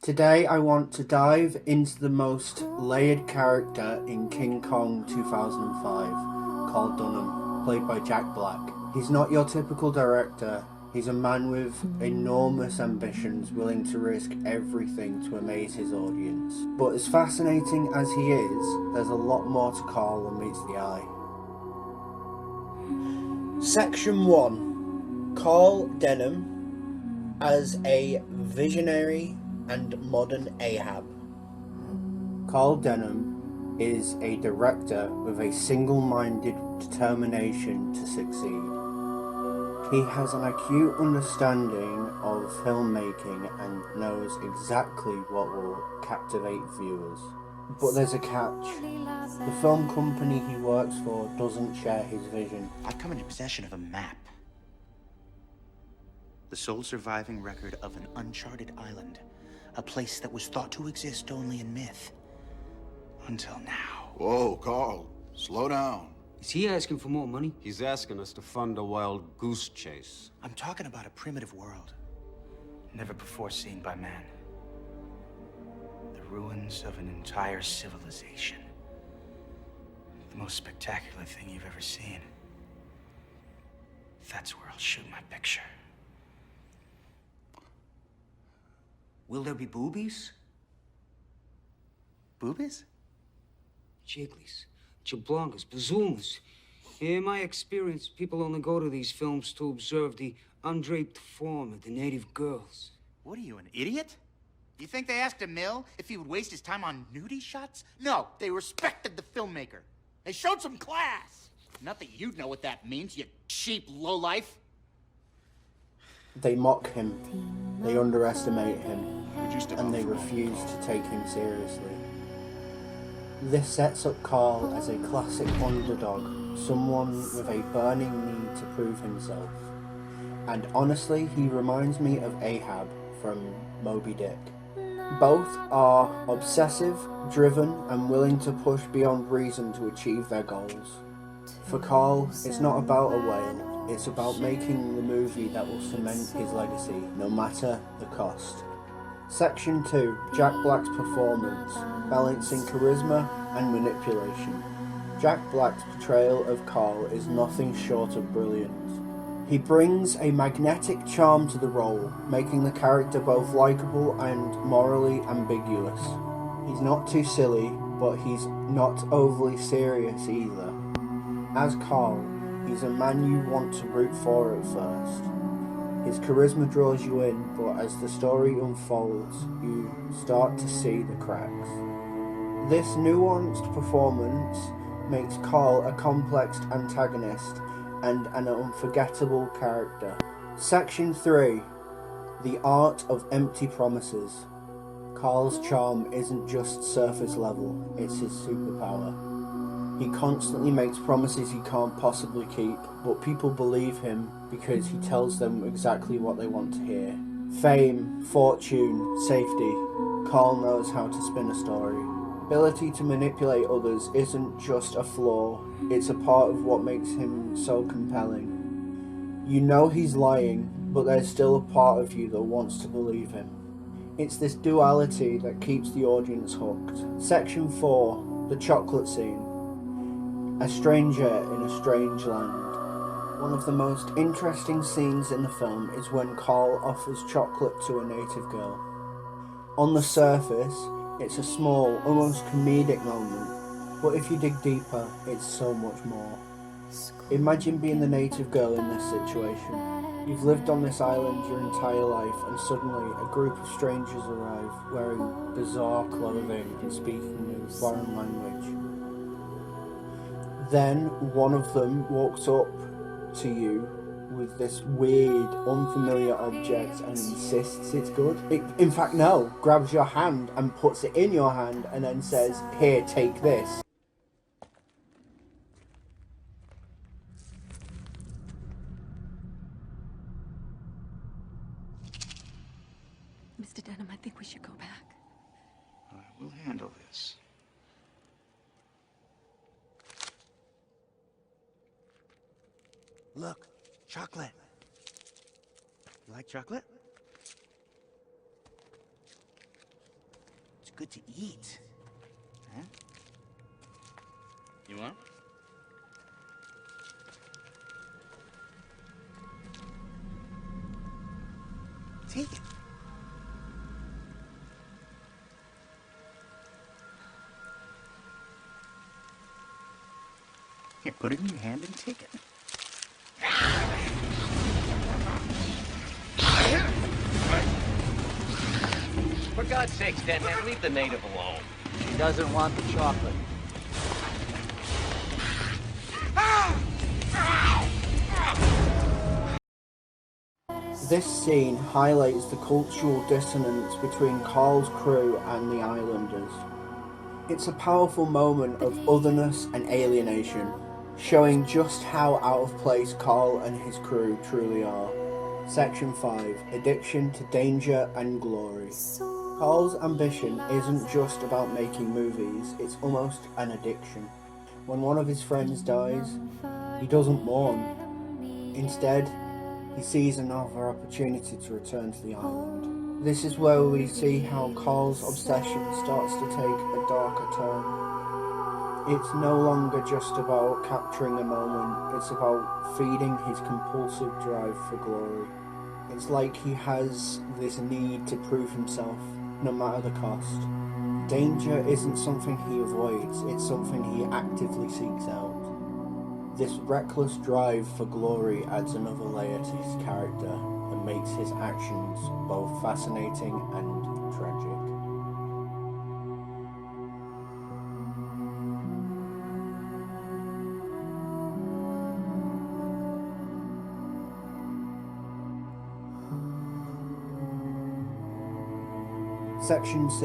Today I want to dive into the most layered character in King Kong 2005, Carl Denham, played by Jack Black. He's not your typical director, he's a man with enormous ambitions willing to risk everything to amaze his audience. But as fascinating as he is, there's a lot more to Carl than meets the eye. Section 1. Carl Denham as a visionary and modern Ahab. Carl Denham is a director with a single-minded determination to succeed. He has an acute understanding of filmmaking and knows exactly what will captivate viewers. But there's a catch. The film company he works for doesn't share his vision. I've come into possession of a map. The sole surviving record of an uncharted island. A place that was thought to exist only in myth. Until now. Whoa, Carl. Slow down. Is he asking for more money? He's asking us to fund a wild goose chase. I'm talking about a primitive world. Never before seen by man. The ruins of an entire civilization. The most spectacular thing you've ever seen. That's where I'll shoot my picture. Will there be boobies? Boobies? Jigglies, Jablongas, Bazoomas. In my experience, people only go to these films to observe the undraped form of the native girls. What are you, an idiot? You think they asked Emil if he would waste his time on nudie shots? No, they respected the filmmaker. They showed some class. Not that you'd know what that means, you cheap lowlife. They mock him, they underestimate him, and they refuse to take him seriously. This sets up Carl as a classic underdog, someone with a burning need to prove himself. And honestly, he reminds me of Ahab from Moby Dick. Both are obsessive, driven, and willing to push beyond reason to achieve their goals. For Carl, it's not about a whale. It's about making the movie that will cement his legacy, no matter the cost. Section 2. Jack Black's performance, balancing charisma and manipulation. Jack Black's portrayal of Carl is nothing short of brilliant. He brings a magnetic charm to the role, making the character both likable and morally ambiguous. He's not too silly, but he's not overly serious either. As Carl, he's a man you want to root for at first. His charisma draws you in, but as the story unfolds, you start to see the cracks. This nuanced performance makes Carl a complex antagonist and an unforgettable character. Section 3. The Art of Empty Promises. Carl's charm isn't just surface level, it's his superpower. He constantly makes promises he can't possibly keep, but people believe him because he tells them exactly what they want to hear. Fame, fortune, safety. Carl knows how to spin a story. Ability to manipulate others isn't just a flaw, it's a part of what makes him so compelling. You know he's lying, but there's still a part of you that wants to believe him. It's this duality that keeps the audience hooked. Section 4. The chocolate scene. A stranger in a strange land. One of the most interesting scenes in the film is when Carl offers chocolate to a native girl. On the surface, it's a small, almost comedic moment, but if you dig deeper, it's so much more. Imagine being the native girl in this situation. You've lived on this island your entire life, and suddenly a group of strangers arrive, wearing bizarre clothing and speaking a foreign language. Then one of them walks up to you with this weird, unfamiliar object and insists it's good. In fact, no, grabs your hand and puts it in your hand and then says, "Here, take this." Mr. Denham, I think we should go back. We'll handle this. Look, chocolate. You like chocolate? good to eat. Huh? You want? Take it. Here, put it in your hand and take it. For God's sakes, Denham, leave the native alone. He doesn't want the chocolate. This scene highlights the cultural dissonance between Carl's crew and the islanders. It's a powerful moment of otherness and alienation, showing just how out of place Carl and his crew truly are. Section 5. Addiction to danger and glory. Carl's ambition isn't just about making movies, it's almost an addiction. When one of his friends dies, he doesn't mourn. Instead, he sees another opportunity to return to the island. This is where we see how Carl's obsession starts to take a darker turn. It's no longer just about capturing a moment, it's about feeding his compulsive drive for glory. It's like he has this need to prove himself, no matter the cost. Danger isn't something he avoids, it's something he actively seeks out. This reckless drive for glory adds another layer to his character and makes his actions both fascinating and tragic. Section 6.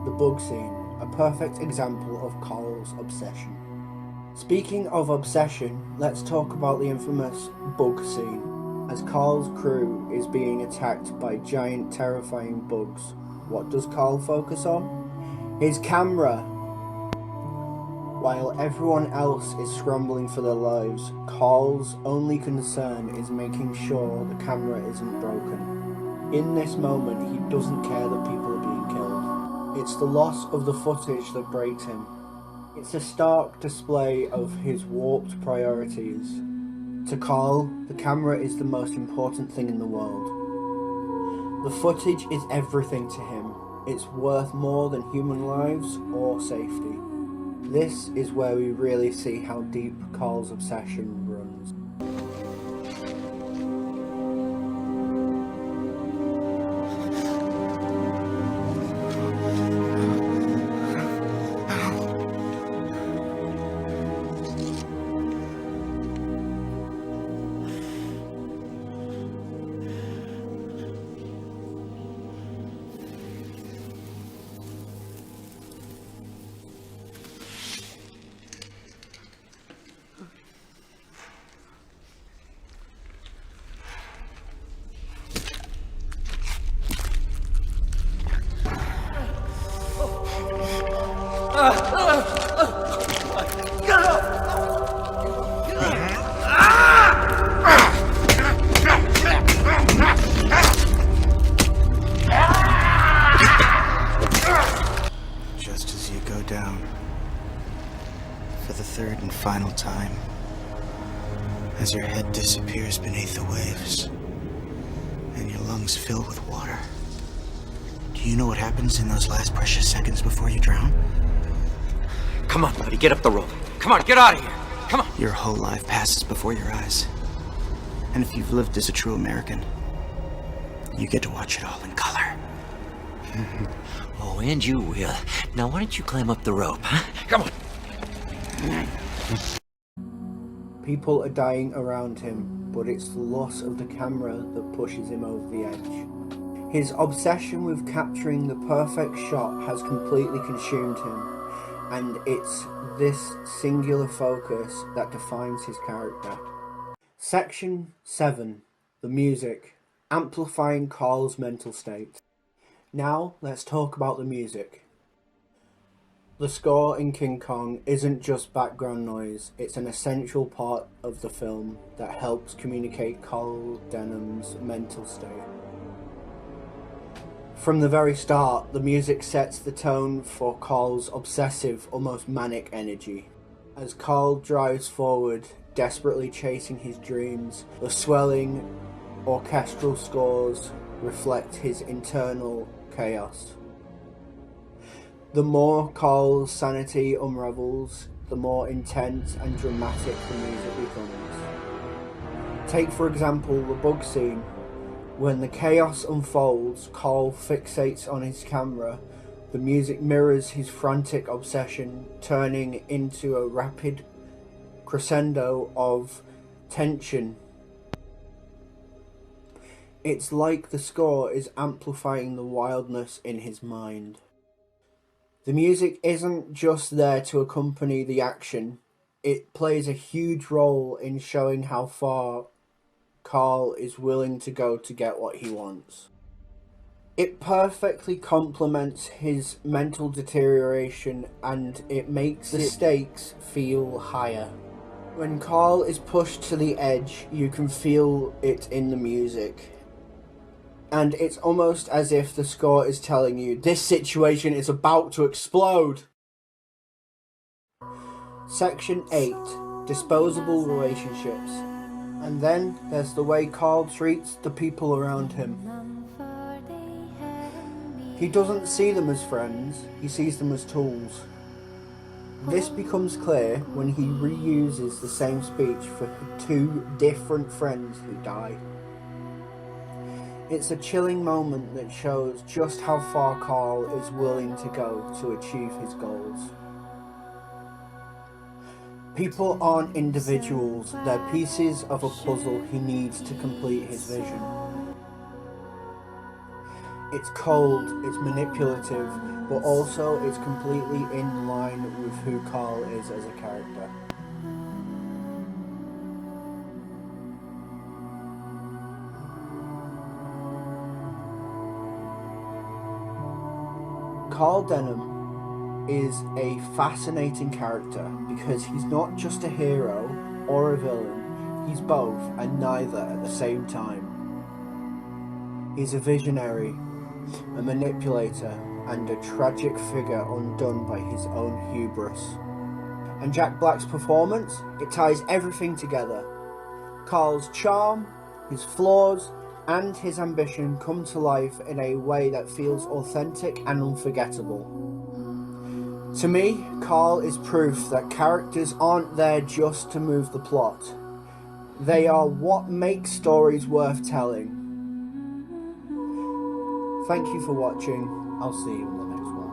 The bug scene, a perfect example of Carl's obsession. Speaking of obsession, let's talk about the infamous bug scene. As Carl's crew is being attacked by giant terrifying bugs, what does Carl focus on? His camera! While everyone else is scrambling for their lives, Carl's only concern is making sure the camera isn't broken. In this moment, he doesn't care that people are being killed. It's the loss of the footage that breaks him. It's a stark display of his warped priorities. To Carl, the camera is the most important thing in the world. The footage is everything to him. It's worth more than human lives or safety. This is where we really see how deep Carl's obsession runs. Just as you go down, for the third and final time, as your head disappears beneath the waves, and your lungs fill with water. Do you know what happens in those last precious seconds before you drown? Come on, buddy, get up the rope. Come on, get out of here. Come on. Your whole life passes before your eyes. And if you've lived as a true American, you get to watch it all in color. Oh, and you will. Now, why don't you climb up the rope, huh? Come on. People are dying around him, but it's the loss of the camera that pushes him over the edge. His obsession with capturing the perfect shot has completely consumed him, and it's this singular focus that defines his character. Section 7. The music, amplifying Carl's mental state. Now, let's talk about the music. The score in King Kong isn't just background noise, it's an essential part of the film that helps communicate Carl Denham's mental state. From the very start, the music sets the tone for Carl's obsessive, almost manic energy. As Carl drives forward, desperately chasing his dreams, the swelling orchestral scores reflect his internal chaos. The more Carl's sanity unravels, the more intense and dramatic the music becomes. Take for example the bug scene. When the chaos unfolds, Carl fixates on his camera. The music mirrors his frantic obsession, turning into a rapid crescendo of tension. It's like the score is amplifying the wildness in his mind. The music isn't just there to accompany the action, it plays a huge role in showing how far Carl is willing to go to get what he wants. It perfectly complements his mental deterioration and it makes the stakes feel higher. When Carl is pushed to the edge, you can feel it in the music. And it's almost as if the score is telling you, this situation is about to explode. Section 8. Disposable relationships. And then there's the way Carl treats the people around him. He doesn't see them as friends, he sees them as tools. This becomes clear when he reuses the same speech for 2 different friends who die. It's a chilling moment that shows just how far Carl is willing to go to achieve his goals. People aren't individuals, they're pieces of a puzzle he needs to complete his vision. It's cold, it's manipulative, but also it's completely in line with who Carl is as a character. Carl Denham is a fascinating character because he's not just a hero or a villain, he's both and neither at the same time. He's a visionary, a manipulator, and a tragic figure undone by his own hubris. And Jack Black's performance, it ties everything together. Carl's charm, his flaws, and his ambition come to life in a way that feels authentic and unforgettable. To me, Carl is proof that characters aren't there just to move the plot. They are what makes stories worth telling. Thank you for watching. I'll see you in the next one.